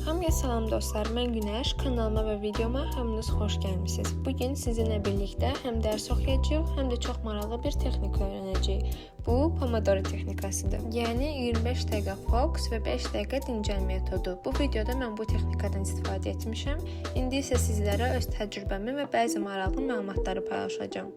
Hamıya salam dostlar, mən Günəş, kanalıma və videoma hamınız xoş gəlmisiniz. Bugün sizinlə birlikdə həm dərs oxuyacağıq, həm də çox maraqlı bir texnika öyrənəcəyik. Bu, Pomodoro texnikasıdır. Yəni 25 dəqiqə fokus və 5 dəqiqə dincəl metodu. Bu videoda mən bu texnikadan istifadə etmişəm. İndi isə sizlərə öz təcrübəmi və bəzi maraqlı məlumatları paylaşacağam.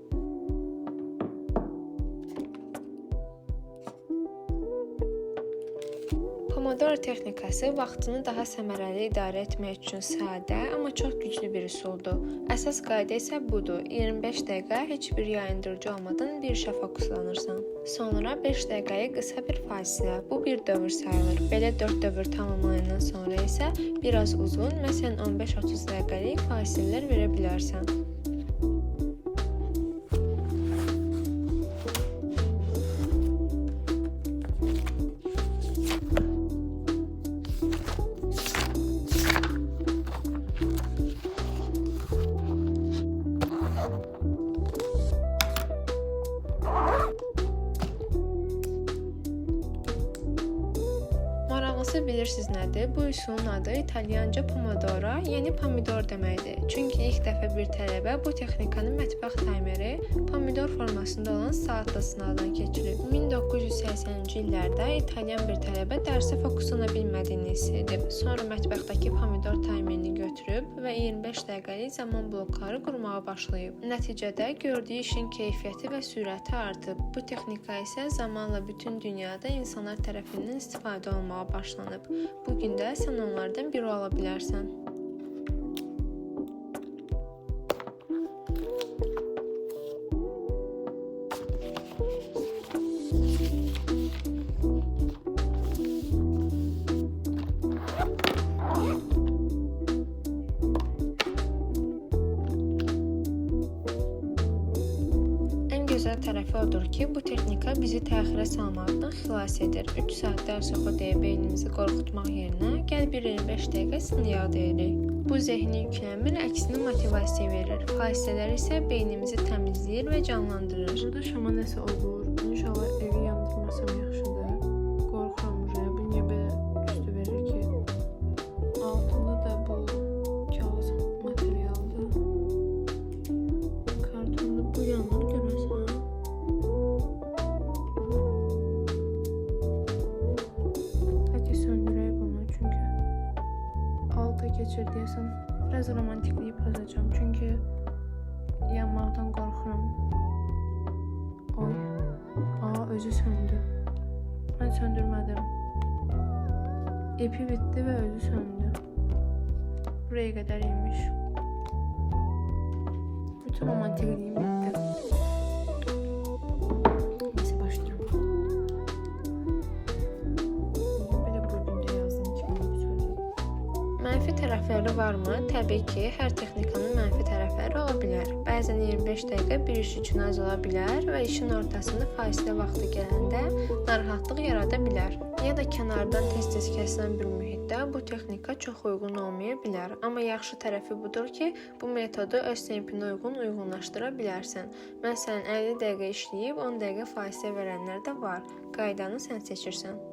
Pomodoro texnikası vaxtını daha səmərəli idarə etmək üçün sadə, amma çox güclü bir üsuldur. Əsas qayda isə budur. 25 dəqiqə heç bir yayındırıcı olmadan bir işə fokuslanırsan. Sonra 5 dəqiqəyə qısa bir fasilə. Bu bir dövr sayılır. Belə 4 dövr tamamlayandan sonra isə biraz uzun, məsələn 15-30 dəqiqəlik fasilələr verə bilərsən. Bilirsiniz nədir? Bu üsulun adı İtalyanca Pomodoro, yəni pomidor deməkdir. Çünki ilk dəfə bir tələbə bu texnikanın mətbəx taymeri pomidor formasında olan saatlı sınavdan keçirib. 1980-ci illərdə İtalyan bir tələbə dərsə fokuslana bilmədiyini hiss edib. Sonra mətbəxdəki pomidor taymerini götürüb və 25 dəqiqəlik zaman blokları qurmağa başlayıb. Nəticədə gördüyü işin keyfiyyəti və sürəti artıb. Bu texnika isə zamanla bütün dünyada insanlar tərəfindən istifadə olunmağa başlanıb. Bu gün də sən onlardan biri ola bilərsən. Gözəl tərəfi odur ki, bu texnika bizi təxirə salmaqdan xilas edir. 3 saat dərs oxu deyə beynimizi qorxutmaq yerinə gəl bir 25 dəqiqə sınayaq deyirik. Bu zehni yüklənmir, əksinə motivasiya verir. Fasilələr isə beynimizi təmizləyir və canlandırır. Burada şama nəsə olur. İnşallah evi yandırmasam yaxşıdır. Qorxuram buraya. Bu niyə belə üstü verir ki? Altında da bu kağız materialdır. Kartonda bu yanır görəsən. Keçir deyəsən, biraz romantikliyib azacağım, çünki yanmaqdan qorxuram. Oy, özü söndü. Mən söndürmədim. İpi bitdi və özü söndü. Buraya qədər imiş. Bütün romantikliyim bitdi. Neyse, başlayacağım. Mənfi tərəfləri varmı? Təbii ki, hər texnikanın mənfi tərəfləri ola bilər. Bəzən 25 dəqiqə bir iş üçün az ola bilər və işin ortasında fasilə vaxtı gələndə narahatlıq yarada bilər. Ya da kənardan tez-tez kəsilən bir mühitdə bu texnika çox uyğun olmaya bilər. Amma yaxşı tərəfi budur ki, bu metodu öz tempinə uyğunlaşdıra bilərsən. Məsələn, 50 dəqiqə işləyib 10 dəqiqə fasilə verənlər də var. Qaydanı sən seçirsən.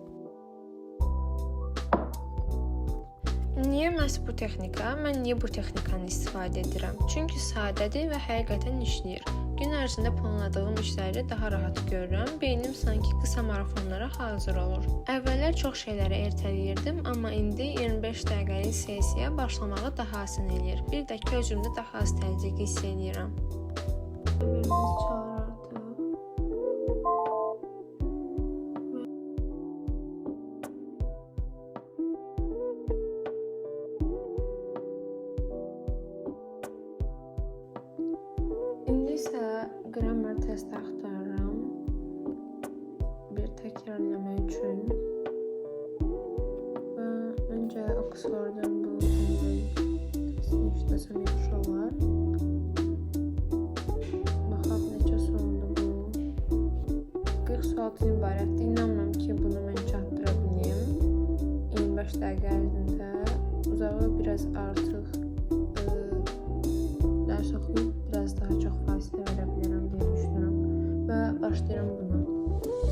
Niyə məhz bu texnika? Mən niyə bu texnikanı istifadə edirəm? Çünki sadədir və həqiqətən işləyir. Gün ərzində planladığım işləri daha rahat görürəm, beynim sanki qısa marafonlara hazır olur. Əvvəllər çox şeyləri ertələyirdim, amma indi 25 dəqiqəlik sessiya başlamağı daha asan eləyir. Bir də ki, özümdə daha az təzyiq hiss edirəm. Birimiz çalır artıq. İndi isə qrammer test axtarıram bir təkrarlamaq üçün və öncə Oxford'un bu testini işləsəm yaxşı olar. Baxaq necə sorundu bu. 40 sualdan ibarətdir. İnanmıram ki, bunu mən çatdıra bileyim. 25 dəqiqə ərzində uzağı biraz artıq dərs oxuyub biraz daha çox fasilə verə bilərəm deyə düşünürəm və başlayıram buna.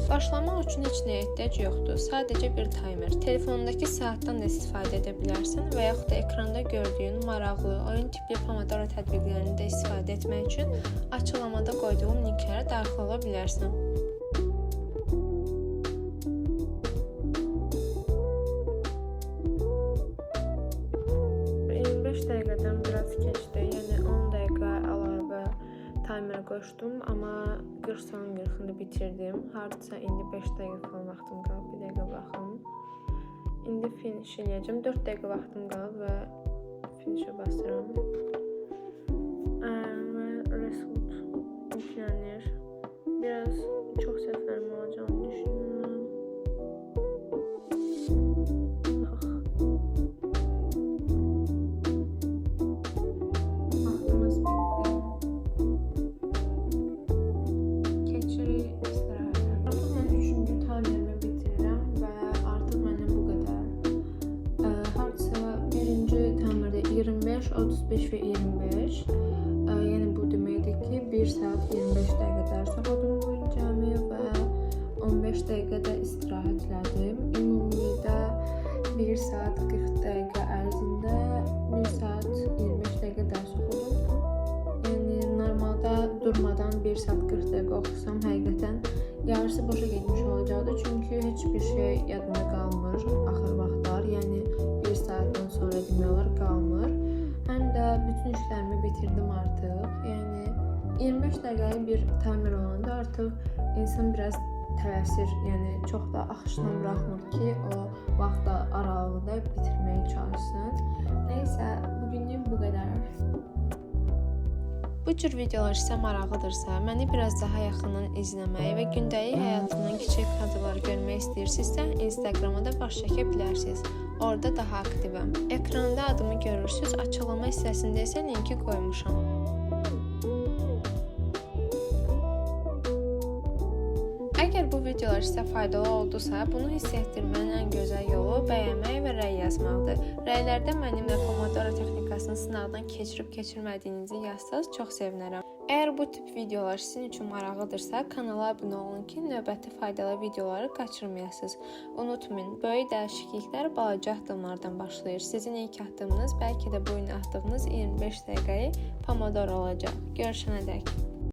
Başlamaq üçün heç nəyə ehtiyac yoxdur. Sadəcə bir taymer. Telefonundakı saatdan da istifadə edə bilərsən və yaxud da ekranda gördüyün maraqlı, oyun tipli Pomodoro tətbiqlərini də istifadə etmək üçün açıqlamada qoyduğum linklərə daxil ola bilərsən. Dəqiqədən biraz keçdi, yəni 10 dəqiqə əlavə taymer qoşdum, amma 40 son 40-ını bitirdim. Hardasa indi 5 dəqiqə falan vaxtım qalıb, bir dəqiqə baxım. İndi finish eləyəcəm, 4 dəqiqə vaxtım qalıb və finishə basıram. Və result yüklənir. Biraz çox səhvlərim olacağını düşünürəm. Birinci 35 və 25. Yəni bu deməkdir ki, 1 saat 25 dəqiqə dərs oxudum bu il cəmi və 15 dəqiqə də istirahət elədim. Ümumilikdə 1 saat 40 dəqiqə ərzində 1 saat 25 dəqiqə dərs oxudum. Yəni normalda durmadan 1 saat 40 dəqiqə oxusam həqiqətən yarısı boşa getmiş olacaqdı. Çünki heç bir şey yadımda qalmır axır vaxtlar. Yəni 1 saatdan sonra demək olar qalmır. Həm də bütün işlərimi bitirdim artıq. Yəni 25 dəqiqəlik bir taymer olanda artıq insan biraz tələsir. Yəni çox da axışdan buraxmır ki, o vaxt aralığında bitirməyə çalışsın. Nəysə, bugünlük bu qədər. Bu cür videolar sizə maraqlıdırsa, məni biraz daha yaxından izləməyi və gündəlik həyatımdan kiçik kadrlar görmək istəyirsinizsə, Instagrama da baş çəkə bilərsiniz. Orada daha aktivəm. Ekranda adımı görürsünüz, açıqlama hissəsində isə linki qoymuşam. Əgər bu videolar sizə faydalı oldusa, bunu hiss etdirmənin ən gözəl yolu bəyənmək və rəy yazmaqdır. Rəylərdə mənimlə Pomodoro texnikasını sınaqdan keçirib-keçirmədiyinizi yazsanız çox sevinərəm. Əgər bu tip videolar sizin üçün maraqlıdırsa, kanala abunə olun ki, növbəti faydalı videoları qaçırmayasınız. Unutmayın, böyük dəyişikliklər balaca addımlardan başlayır. Sizin ilk addımınız bəlkə də bu gün atdığınız 25 dəqiqəyi Pomodoro olacaq. Görüşənədək.